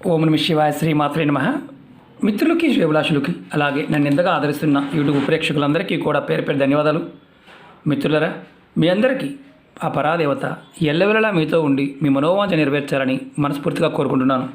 ఓం నమః శివాయ. శ్రీ మాత్రే నమః. మిత్రులకి, శ్రేభిలాషులకి, అలాగే నన్ను ఎంతగా ఆదరిస్తున్న యూట్యూబ్ ప్రేక్షకులందరికీ కూడా పేరు పేరు ధన్యవాదాలు. మిత్రులరా, మీ అందరికీ ఆ పరాదేవత ఎల్లవెల్లలా మీతో ఉండి మీ మనోవాంఛ నెరవేర్చాలని మనస్ఫూర్తిగా కోరుకుంటున్నాను.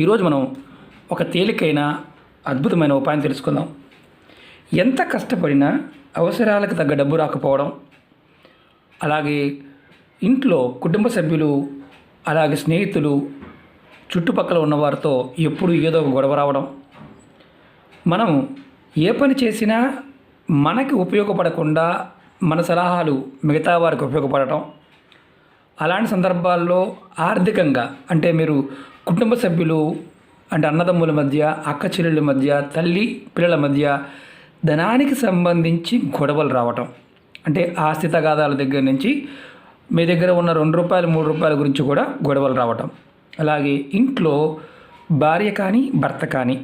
ఈరోజు మనం ఒక తేలికైన అద్భుతమైన ఉపాయం తెలుసుకుందాం. ఎంత కష్టపడినా అవసరాలకు తగ్గ డబ్బు రాకపోవడం, అలాగే ఇంట్లో కుటుంబ సభ్యులు, అలాగే స్నేహితులు, చుట్టుపక్కల ఉన్నవారితో ఎప్పుడు ఏదో ఒక గొడవ రావడం, మనం ఏ పని చేసినా మనకి ఉపయోగపడకుండా మన సలహాలు మిగతా వారికి ఉపయోగపడటం, అలాంటి సందర్భాల్లో ఆర్థికంగా అంటే మీరు కుటుంబ సభ్యులు అంటే అన్నదమ్ముల మధ్య, అక్క చెల్లెళ్ళ మధ్య, తల్లి పిల్లల మధ్య ధనానికి సంబంధించి గొడవలు రావటం, అంటే ఆస్తి తగాదాల దగ్గర నుంచి మీ దగ్గర ఉన్న ₹2, ₹3 గురించి కూడా గొడవలు రావటం, అలాగే ఇంట్లో భార్య కానీ భర్త కానీ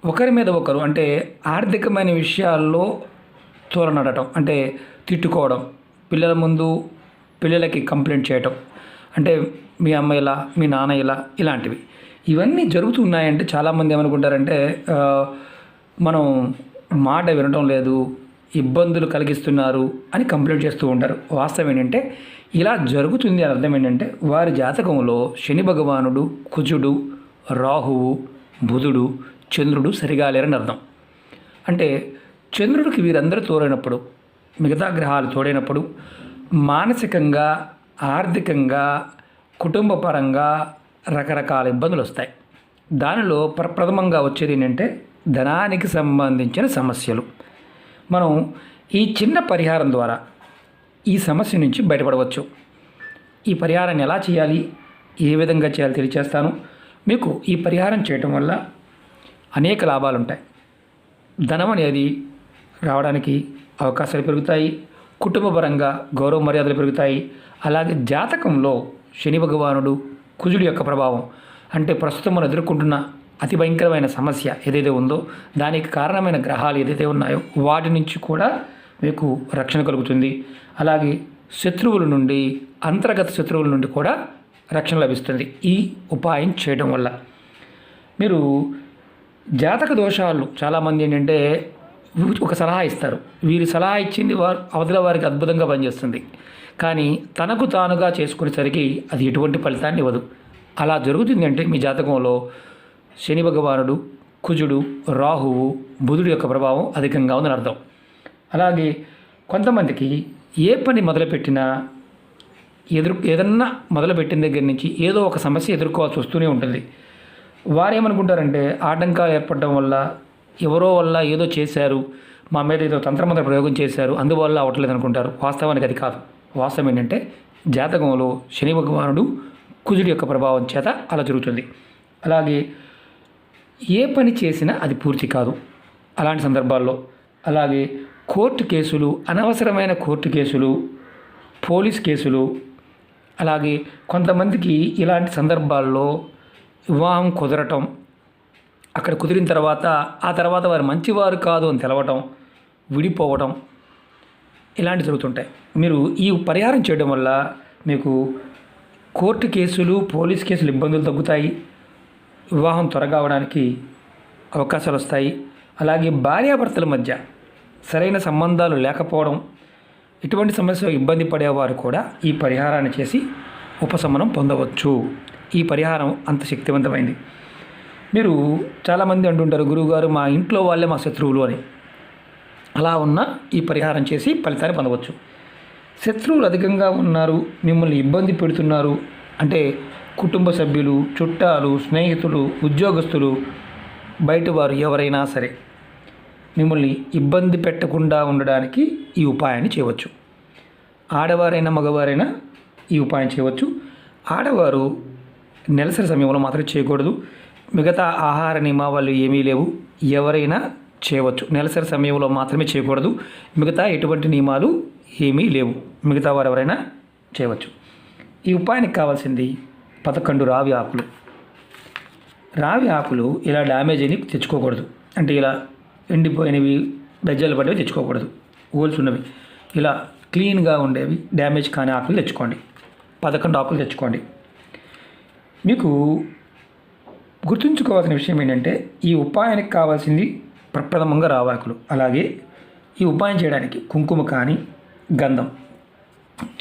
ఒకరి మీద ఒకరు అంటే ఆర్థికమైన విషయాల్లో తోలనడటం, అంటే తిట్టుకోవడం, పిల్లల ముందు పిల్లలకి కంప్లైంట్ చేయటం, అంటే మీ అమ్మ ఇలా, మీ నాన్న ఇలా, ఇలాంటివి ఇవన్నీ జరుగుతున్నాయంటే చాలామంది ఏమనుకుంటారంటే మనం మాట వినడం లేదు, ఇబ్బందులు కలిగిస్తున్నారు అని కంప్లైంట్ చేస్తూ ఉంటారు. వాస్తవం ఏంటంటే ఇలా జరుగుతుంది అని అర్థం ఏంటంటే వారి జాతకంలో శని భగవానుడు, కుజుడు, రాహువు, బుధుడు, చంద్రుడు సరిగా లేరని అర్థం. అంటే చంద్రుడికి వీరందరూ తోడైనప్పుడు, మిగతా గ్రహాలు తోడైనప్పుడు మానసికంగా, ఆర్థికంగా, కుటుంబ పరంగా రకరకాల ఇబ్బందులు వస్తాయి. దానిలో ప్రప్రథమంగా వచ్చేది ఏంటంటే ధనానికి సంబంధించిన సమస్యలు. మనం ఈ చిన్న పరిహారం ద్వారా ఈ సమస్య నుంచి బయటపడవచ్చు. ఈ పరిహారాన్ని ఎలా చేయాలి, ఏ విధంగా చేయాలి తెలియచేస్తాను. మీకు ఈ పరిహారం చేయటం వల్ల అనేక లాభాలు ఉంటాయి. ధనం అనేది రావడానికి అవకాశాలు పెరుగుతాయి, కుటుంబపరంగా గౌరవ మర్యాదలు పెరుగుతాయి. అలాగే జాతకంలో శని భగవానుడు, కుజుడు యొక్క ప్రభావం అంటే ప్రస్తుతం మనం ఎదుర్కొంటున్న అతి భయంకరమైన సమస్య ఏదైతే ఉందో, దానికి కారణమైన గ్రహాలు ఏదైతే ఉన్నాయో వాటి నుంచి కూడా మీకు రక్షణ కలుగుతుంది. అలాగే శత్రువుల నుండి, అంతర్గత శత్రువుల నుండి కూడా రక్షణ లభిస్తుంది ఈ ఉపాయం చేయడం వల్ల. మీరు జాతక దోషాలు చాలామంది ఏంటంటే ఒక సలహా ఇస్తారు, వీరి సలహా ఇచ్చింది అవతల వారికి అద్భుతంగా పనిచేస్తుంది, కానీ తనకు తానుగా చేసుకునేసరికి అది ఎటువంటి ఫలితాన్ని ఇవ్వదు. అలా జరుగుతుంది అంటే మీ జాతకంలో శని భగవానుడు, కుజుడు, రాహువు, బుధుడు యొక్క ప్రభావం అధికంగా ఉందని అర్థం. అలాగే కొంతమందికి ఏ పని మొదలుపెట్టినా ఏదన్నా మొదలుపెట్టిన దగ్గర నుంచి ఏదో ఒక సమస్య ఎదుర్కోవాల్సి వస్తూనే ఉంటుంది. వారు ఏమనుకుంటారంటే ఆటంకాలు ఏర్పడడం వల్ల, ఎవరో వల్ల ఏదో చేశారు, మా మీద ఏదో తంత్రమంత్ర ప్రయోగం చేశారు, అందువల్ల అవ్వట్లేదు అనుకుంటారు. వాస్తవానికి అది కాదు. వాస్తవం ఏంటంటే జాతకంలో శని భగవానుడు, కుజుడి యొక్క ప్రభావం చేత అలా జరుగుతుంది. అలాగే ఏ పని చేసినా అది పూర్తి కాదు అలాంటి సందర్భాల్లో. అలాగే కోర్టు కేసులు, అనవసరమైన కోర్టు కేసులు, పోలీస్ కేసులు, అలాగే కొంతమందికి ఇలాంటి సందర్భాల్లో వివాహం కుదరటం, అక్కడ కుదిరిన తర్వాత ఆ తర్వాత వారు మంచివారు కాదు అని తెలవటం, విడిపోవటం, ఇలాంటివి జరుగుతుంటాయి. మీరు ఈ పరిహారం చేయడం వల్ల మీకు కోర్టు కేసులు, పోలీస్ కేసులు ఇబ్బందులు తగ్గుతాయి, వివాహం త్వరగా అవడానికి అవకాశాలు వస్తాయి. అలాగే భార్యాభర్తల మధ్య సరైన సంబంధాలు లేకపోవడం, ఇటువంటి సమస్యలు ఇబ్బంది పడేవారు కూడా ఈ పరిహారాన్ని చేసి ఉపశమనం పొందవచ్చు. ఈ పరిహారం అంత శక్తివంతమైంది. మీరు చాలామంది అంటుంటారు, గురువుగారు మా ఇంట్లో వాళ్ళే మా శత్రువులు అని. అలా ఉన్న ఈ పరిహారం చేసి ఫలితాన్ని పొందవచ్చు. శత్రువులు అధికంగా ఉన్నారు, మిమ్మల్ని ఇబ్బంది పెడుతున్నారు అంటే కుటుంబ సభ్యులు, చుట్టాలు, స్నేహితులు, ఉద్యోగస్తులు, బయటవారు ఎవరైనా సరే మిమ్మల్ని ఇబ్బంది పెట్టకుండా ఉండడానికి ఈ ఉపాయాన్ని చేయవచ్చు. ఆడవారైనా మగవారైనా ఈ ఉపాయం చేయవచ్చు. ఆడవారు నెలసరి సమయంలో మాత్రం చేయకూడదు. మిగతా ఆహార నియమాలు ఏమీ లేవు, ఎవరైనా చేయవచ్చు. నెలసరి సమయంలో మాత్రమే చేయకూడదు, మిగతా ఎటువంటి నియమాలు ఏమీ లేవు, మిగతా వారు ఎవరైనా చేయవచ్చు. ఈ ఉపాయానికి కావాల్సింది 11 రావి ఆకులు. రావి ఆకులు ఇలా డ్యామేజ్ అని తెచ్చుకోకూడదు, అంటే ఇలా ఎండిపోయినవి, బెజ్జలు పడేవి తెచ్చుకోకూడదు. హోల్స్ ఉన్నవి ఇలా క్లీన్గా ఉండేవి, డ్యామేజ్ కాని ఆకులు తెచ్చుకోండి. 11 ఆకులు తెచ్చుకోండి. మీకు గుర్తుంచుకోవాల్సిన విషయం ఏంటంటే ఈ ఉపాయానికి కావాల్సింది ప్రప్రథమంగా రావాకులు, అలాగే ఈ ఉపాయం చేయడానికి కుంకుమ కానీ గంధం,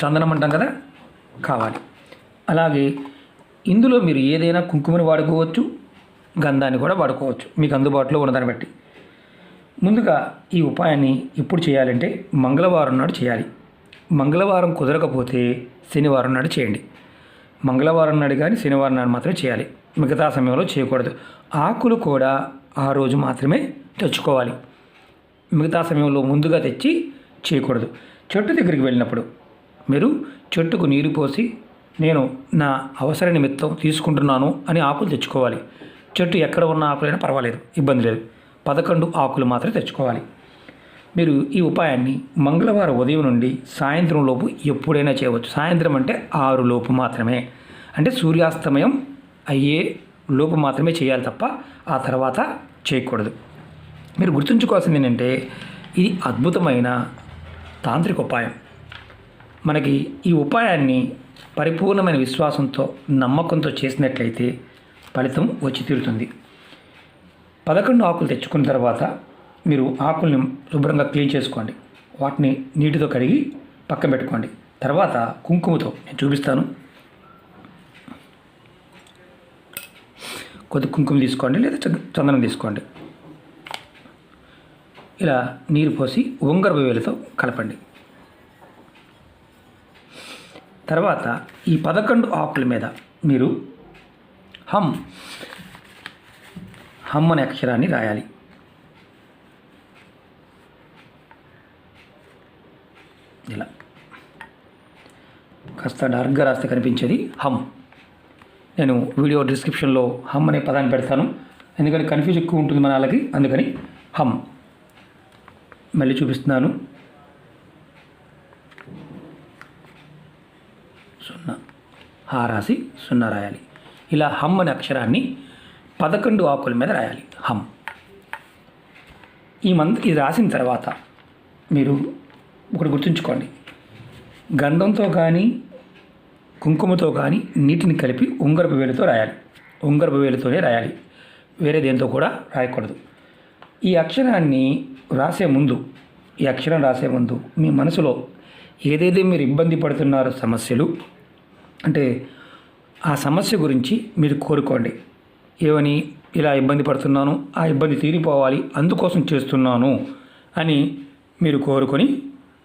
చందనం అంటాం కదా, కావాలి. అలాగే ఇందులో మీరు ఏదైనా కుంకుమని వాడుకోవచ్చు, గంధాన్ని కూడా వాడుకోవచ్చు మీకు అందుబాటులో ఉన్నదాన్ని బట్టి. ముందుగా ఈ ఉపాయాన్ని ఎప్పుడు చేయాలంటే మంగళవారం నాడు చేయాలి. మంగళవారం కుదరకపోతే శనివారం నాడు చేయండి. మంగళవారం నాడు కానీ శనివారం నాడు మాత్రమే చేయాలి, మిగతా సమయంలో చేయకూడదు. ఆకులు కూడా ఆ రోజు మాత్రమే తెచ్చుకోవాలి, మిగతా సమయంలో ముందుగా తెచ్చి చేయకూడదు. చెట్టు దగ్గరికి వెళ్ళినప్పుడు మీరు చెట్టుకు నీరు పోసి నేను నా అవసర నిమిత్తం తీసుకుంటున్నాను అని ఆకులు తెచ్చుకోవాలి. చెట్టు ఎక్కడ ఉన్న ఆకులైనా పర్వాలేదు, ఇబ్బంది లేదు. 11 ఆకులు మాత్రమే తెచ్చుకోవాలి. మీరు ఈ ఉపాయాన్ని మంగళవారం ఉదయం నుండి సాయంత్రం లోపు ఎప్పుడైనా చేయవచ్చు. సాయంత్రం అంటే 6 లోపు మాత్రమే, అంటే సూర్యాస్తమయం అయ్యే లోపు మాత్రమే చేయాలి తప్ప ఆ తర్వాత చేయకూడదు. మీరు గుర్తుంచుకోవాల్సింది ఏంటంటే ఇది అద్భుతమైన తాంత్రిక ఉపాయం. మనకి ఈ ఉపాయాన్ని పరిపూర్ణమైన విశ్వాసంతో నమ్మకంతో చేసినట్లయితే ఫలితం వచ్చి తీరుతుంది. 11 ఆకులు తెచ్చుకున్న తర్వాత మీరు ఆకుల్ని శుభ్రంగా క్లీన్ చేసుకోండి, వాటిని నీటితో కడిగి పక్కన పెట్టుకోండి. తర్వాత కుంకుమతో నేను చూపిస్తాను. కొద్ది కుంకుమ తీసుకోండి లేదా చందనం తీసుకోండి. ఇలా నీరు పోసి ఉంగరపు వేలుతో కలపండి. తర్వాత ఈ 11 ఆకుల మీద మీరు హమ్ అనే అక్షరాన్ని రాయాలి. ఇలా కాస్త డార్క్గా రాస్తే కనిపించేది హమ్. నేను వీడియో డిస్క్రిప్షన్లో హమ్ అనే పదాన్ని పెడతాను, ఎందుకంటే కన్ఫ్యూజ్ ఎక్కువ ఉంటుంది మన వాళ్ళకి, అందుకని హమ్. మళ్ళీ చూపిస్తున్నాను. 0 హా రాసి 0 రాయాలి. ఇలా హమ్ అనే అక్షరాన్ని 11 ఆకుల మీద రాయాలి, హమ్. ఇది రాసిన తర్వాత మీరు ఒకటి గుర్తుంచుకోండి, గంధంతో కానీ కుంకుమతో కానీ నీటిని కలిపి ఉంగరపు వేలుతో రాయాలి. ఉంగరపు వేలుతోనే రాయాలి, వేరే దేంతో కూడా రాయకూడదు. ఈ అక్షరం రాసే ముందు మీ మనసులో ఏదైతే మీరు ఇబ్బంది పడుతున్నారో సమస్యలు, అంటే ఆ సమస్య గురించి మీరు కోరుకోండి. ఏమని, ఇలా ఇబ్బంది పడుతున్నాను, ఆ ఇబ్బంది తీరిపోవాలి, అందుకోసం చేస్తున్నాను అని మీరు కోరుకొని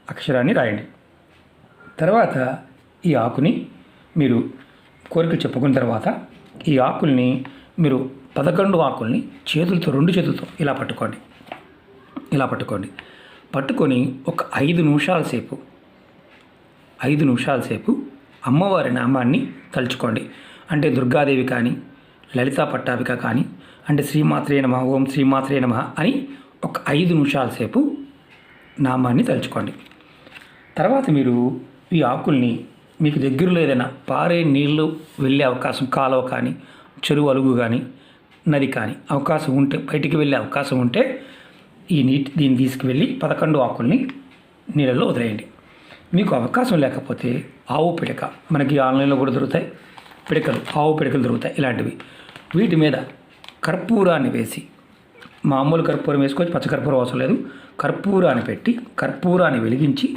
అక్షరాన్ని రాయండి. తర్వాత ఈ ఆకుని మీరు కోరికలు చెప్పుకున్న తర్వాత ఈ ఆకుల్ని మీరు 11 ఆకుల్ని చేతులతో 2 చేతులతో ఇలా పట్టుకోండి. పట్టుకొని ఒక 5 నిమిషాల సేపు అమ్మవారి నామాన్ని తలుచుకోండి. అంటే దుర్గాదేవి కానీ లలితా పట్టాభిక కానీ, అంటే శ్రీమాత్రే నమః, ఓం శ్రీమాత్రే నమః అని ఒక 5 నిమిషాల సేపు నామాన్ని తలుచుకోండి. తర్వాత మీరు ఈ ఆకుల్ని మీకు దగ్గరలో ఏదైనా పారే నీళ్ళు వెళ్ళే అవకాశం, కాలువ కానీ చెరువు అలుగు కానీ నది కానీ అవకాశం ఉంటే, బయటికి వెళ్ళే అవకాశం ఉంటే దీన్ని తీసుకువెళ్ళి 11 ఆకుల్ని నీళ్ళల్లో వదిలేయండి. మీకు అవకాశం లేకపోతే ఆవు పిడక, మనకి ఆన్లైన్లో కూడా దొరుకుతాయి పిడకలు, ఆవు పిడకలు దొరుకుతాయి ఇలాంటివి. వీటి మీద కర్పూరాన్ని వేసి, మామూలు కర్పూరం వేసుకోవచ్చు, పచ్చకర్పూరం అవసరం లేదు, కర్పూరాన్ని పెట్టి కర్పూరాన్ని వెలిగించి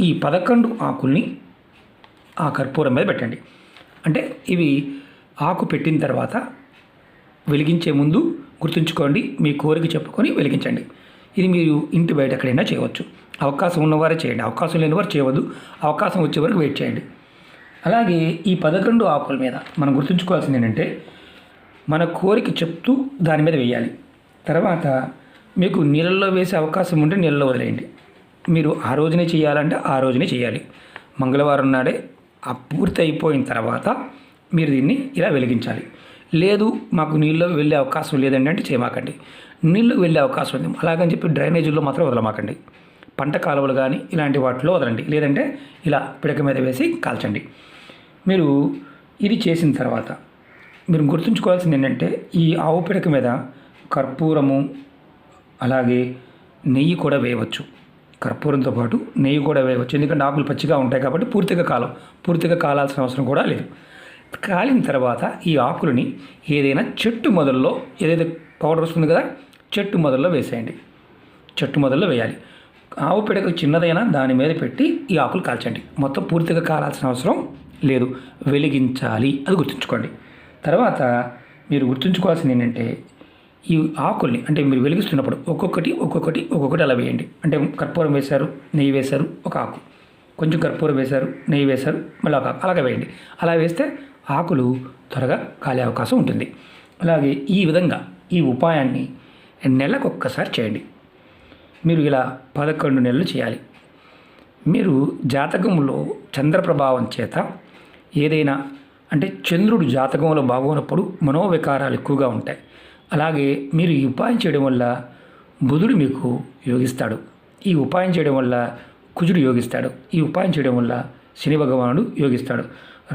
ఈ 11 ఆకుల్ని ఆ కర్పూరం మీద పెట్టండి. అంటే ఇవి ఆకు పెట్టిన తర్వాత వెలిగించే ముందు గుర్తుంచుకోండి, మీ కోరిక చెప్పుకొని వెలిగించండి. ఇది మీరు ఇంటి బయట ఎక్కడైనా చేయవచ్చు. అవకాశం ఉన్నవారే చేయండి, అవకాశం లేని వారు చేయవద్దు. అవకాశం వచ్చే వరకు వెయిట్ చేయండి. అలాగే ఈ 11 ఆకుల మీద మనం గుర్తుంచుకోవాల్సింది ఏంటంటే మన కోరిక చెప్తూ దాని మీద వేయాలి. తర్వాత మీకు నీళ్ళల్లో వేసే అవకాశం ఉంటే నీళ్ళలో వదిలేయండి. మీరు ఆ రోజునే చేయాలంటే ఆ రోజునే చేయాలి. మంగళవారం నాడే ఆ పూర్తి అయిపోయిన తర్వాత మీరు దీన్ని ఇలా వెలిగించాలి. లేదు మాకు నీళ్ళు వెళ్ళే అవకాశం లేదండి అంటే చేయమాకండి. నీళ్ళు వెళ్ళే అవకాశం ఉంది అలాగని చెప్పి డ్రైనేజీల్లో మాత్రం వదలమాకండి. పంట కాలువలు కానీ ఇలాంటి వాటిలో వదలండి, లేదంటే ఇలా పిడక మీద వేసి కాల్చండి. మీరు ఇది చేసిన తర్వాత మీరు గుర్తుంచుకోవాల్సింది ఏంటంటే ఈ ఆవు పిడక మీద కర్పూరము అలాగే నెయ్యి కూడా వేయవచ్చు. కర్పూరంతో పాటు నెయ్యి కూడా వేయవచ్చు, ఎందుకంటే ఆకులు పచ్చిగా ఉంటాయి కాబట్టి పూర్తిగా కాలాల్సిన అవసరం కూడా లేదు. కాలిన తర్వాత ఈ ఆకులని ఏదైనా చెట్టు మొదల్లో ఏదైతే పౌడర్ వస్తుంది కదా చెట్టు మొదల్లో వేసేయండి. చెట్టు మొదల్లో వేయాలి. ఆవు పిడక చిన్నదైనా దాని మీద పెట్టి ఈ ఆకులు కాల్చండి. మొత్తం పూర్తిగా కాలాల్సిన అవసరం లేదు, వెలిగించాలి, అది గుర్తుంచుకోండి. తర్వాత మీరు గుర్తుంచుకోవాల్సింది ఏంటంటే ఈ ఆకుల్ని అంటే మీరు వెలిగిస్తున్నప్పుడు ఒక్కొక్కటి అలా వేయండి. అంటే కర్పూరం వేశారు, నెయ్యి వేశారు, ఒక ఆకు, కొంచెం కర్పూరం వేశారు, నెయ్యి వేశారు, మళ్ళీ ఒక ఆకు, అలాగే వేయండి. అలా వేస్తే ఆకులు త్వరగా కాలే అవకాశం ఉంటుంది. అలాగే ఈ విధంగా ఈ ఉపాయాన్ని నెలకొక్కసారి చేయండి. మీరు ఇలా 11 నెలలు చేయాలి. మీరు జాతకంలో చంద్ర ప్రభావం చేత ఏదైనా అంటే చంద్రుడు జాతకంలో బాగున్నప్పుడు మనోవికారాలు ఎక్కువగా ఉంటాయి. అలాగే మీరు ఈ ఉపాయం చేయడం వల్ల బుధుడు మీకు యోగిస్తాడు. ఈ ఉపాయం చేయడం వల్ల కుజుడు యోగిస్తాడు. ఈ ఉపాయం చేయడం వల్ల శని భగవానుడు యోగిస్తాడు.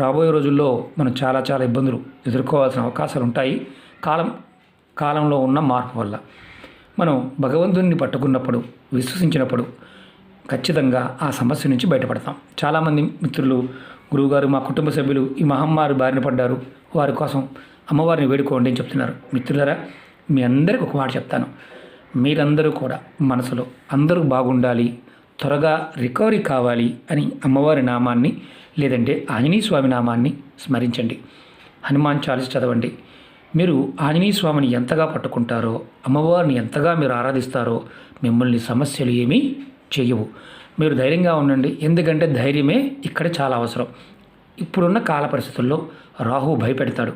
రాబోయే రోజుల్లో మనం చాలా ఇబ్బందులు ఎదుర్కోవాల్సిన అవకాశాలు ఉంటాయి. కాలంలో ఉన్న మార్పు వల్ల మనం భగవంతుడిని పట్టుకున్నప్పుడు, విశ్వసించినప్పుడు ఖచ్చితంగా ఆ సమస్య నుంచి బయటపడతాం. చాలామంది మిత్రులు, గురువుగారు, మా కుటుంబ సభ్యులు ఈ మహమ్మారి బారిన పడ్డారు, వారి కోసం అమ్మవారిని వేడుకోండి అని చెప్తున్నారు. మిత్రులారా, మీ అందరికీ ఒక మాట చెప్తాను. మీరందరూ కూడా మనసులో అందరూ బాగుండాలి, త్వరగా రికవరీ కావాలి అని అమ్మవారి నామాన్ని లేదంటే ఆంజనేయ స్వామి నామాన్ని స్మరించండి. హనుమాన్ చాలీసా చదవండి. మీరు ఆంజనేయ స్వామిని ఎంతగా పట్టుకుంటారో, అమ్మవారిని ఎంతగా మీరు ఆరాధిస్తారో మిమ్మల్ని సమస్యలు ఏమీ చేయవు. మీరు ధైర్యంగా ఉండండి. ఎందుకంటే ధైర్యమే ఇక్కడ చాలా అవసరం. ఇప్పుడున్న కాల పరిస్థితుల్లో రాహు భయపెడతాడు.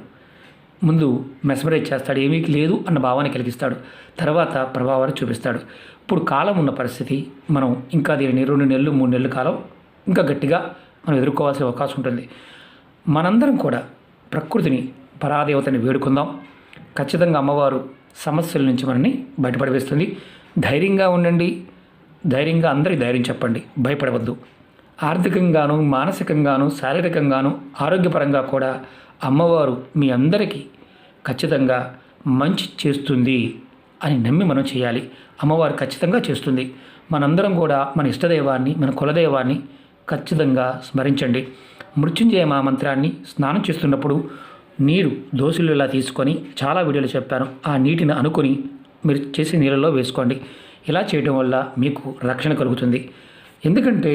ముందు మెస్మరైజ్ చేస్తాడు, ఏమీ లేదు అన్న భావాన్ని కలిగిస్తాడు. తర్వాత ప్రభావాన్ని చూపిస్తాడు. ఇప్పుడు కాలం ఉన్న పరిస్థితి మనం ఇంకా దీనిని 2 నెలలు 3 నెలల కాలం ఇంకా గట్టిగా మనం ఎదుర్కోవాల్సిన అవకాశం ఉంటుంది. మనందరం కూడా ప్రకృతిని, పరాదేవతని వేడుకుందాం. ఖచ్చితంగా అమ్మవారు సమస్యల నుంచి మనల్ని బయటపడవేస్తుంది. ధైర్యంగా ఉండండి. ధైర్యంగా అందరికీ ధైర్యం చెప్పండి, భయపడవద్దు. ఆర్థికంగాను, మానసికంగాను, శారీరకంగాను, ఆరోగ్యపరంగా కూడా అమ్మవారు మీ అందరికీ ఖచ్చితంగా మంచి చేస్తుంది అని నమ్మి మనం చేయాలి. అమ్మవారు ఖచ్చితంగా చేస్తుంది. మనందరం కూడా మన ఇష్టదైవాన్ని, మన కులదైవాన్ని ఖచ్చితంగా స్మరించండి. మృత్యుంజయ మంత్రాన్ని స్నానం చేస్తున్నప్పుడు నీరు దోశలు ఇలా తీసుకొని చాలా వీడియోలు చెప్పాను. ఆ నీటిని అనుకొని మీరు చేసే నీళ్ళలో వేసుకోండి. ఇలా చేయడం వల్ల మీకు రక్షణ కలుగుతుంది. ఎందుకంటే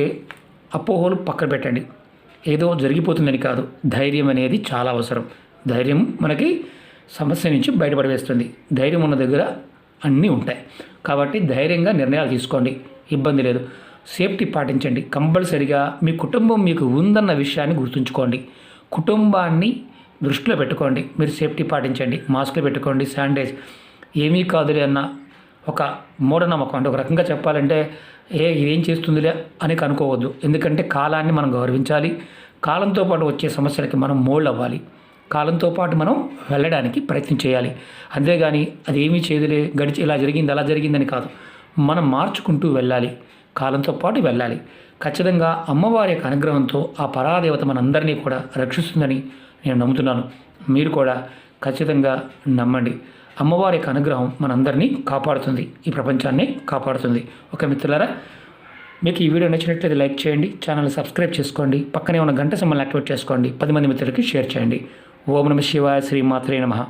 అపోహలు పక్కన పెట్టండి. ఏదో జరిగిపోతుందని కాదు, ధైర్యం అనేది చాలా అవసరం. ధైర్యం మనకి సమస్య నుంచి బయటపడవేస్తుంది. ధైర్యం ఉన్న దగ్గర అన్నీ ఉంటాయి. కాబట్టి ధైర్యంగా నిర్ణయాలు తీసుకోండి, ఇబ్బంది లేదు. సేఫ్టీ పాటించండి. కంపల్సరిగా మీ కుటుంబం మీకు ఉందన్న విషయాన్ని గుర్తుంచుకోండి. కుటుంబాన్ని దృష్టిలో పెట్టుకోండి. మీరు సేఫ్టీ పాటించండి, మాస్కులు పెట్టుకోండి, శానిటైజ్. ఏమీ కాదులే అన్న ఒక మూఢనమ్మకం, అంటే ఒక రకంగా చెప్పాలంటే ఇదేం చేస్తుందిలే అని అనుకోవద్దు. ఎందుకంటే కాలాన్ని మనం గౌరవించాలి. కాలంతో పాటు వచ్చే సమస్యలకి మనం మోల్డ్ అవ్వాలి. కాలంతో పాటు మనం వెళ్ళడానికి ప్రయత్నం చేయాలి. అంతేగాని అదేమీ చేయదులే, గడిచి ఇలా జరిగింది అలా జరిగిందని కాదు. మనం మార్చుకుంటూ వెళ్ళాలి, కాలంతో పాటు వెళ్ళాలి. ఖచ్చితంగా అమ్మవారి యొక్క అనుగ్రహంతో ఆ పరాదేవత మనందరినీ కూడా రక్షిస్తుందని నేను నమ్ముతున్నాను. మీరు కూడా ఖచ్చితంగా నమ్మండి. అమ్మవారి యొక్క అనుగ్రహం మనందరినీ కాపాడుతుంది, ఈ ప్రపంచాన్ని కాపాడుతుంది. ఓకే మిత్రులారా, మీకు ఈ వీడియో నచ్చినట్లయితే లైక్ చేయండి, ఛానల్ సబ్స్క్రైబ్ చేసుకోండి, పక్కనే ఉన్న గంట సింబల్ని యాక్టివేట్ చేసుకోండి, 10 మంది మిత్రులకి షేర్ చేయండి. ఓం నమః శివాయ, శ్రీమాత్రే నమః.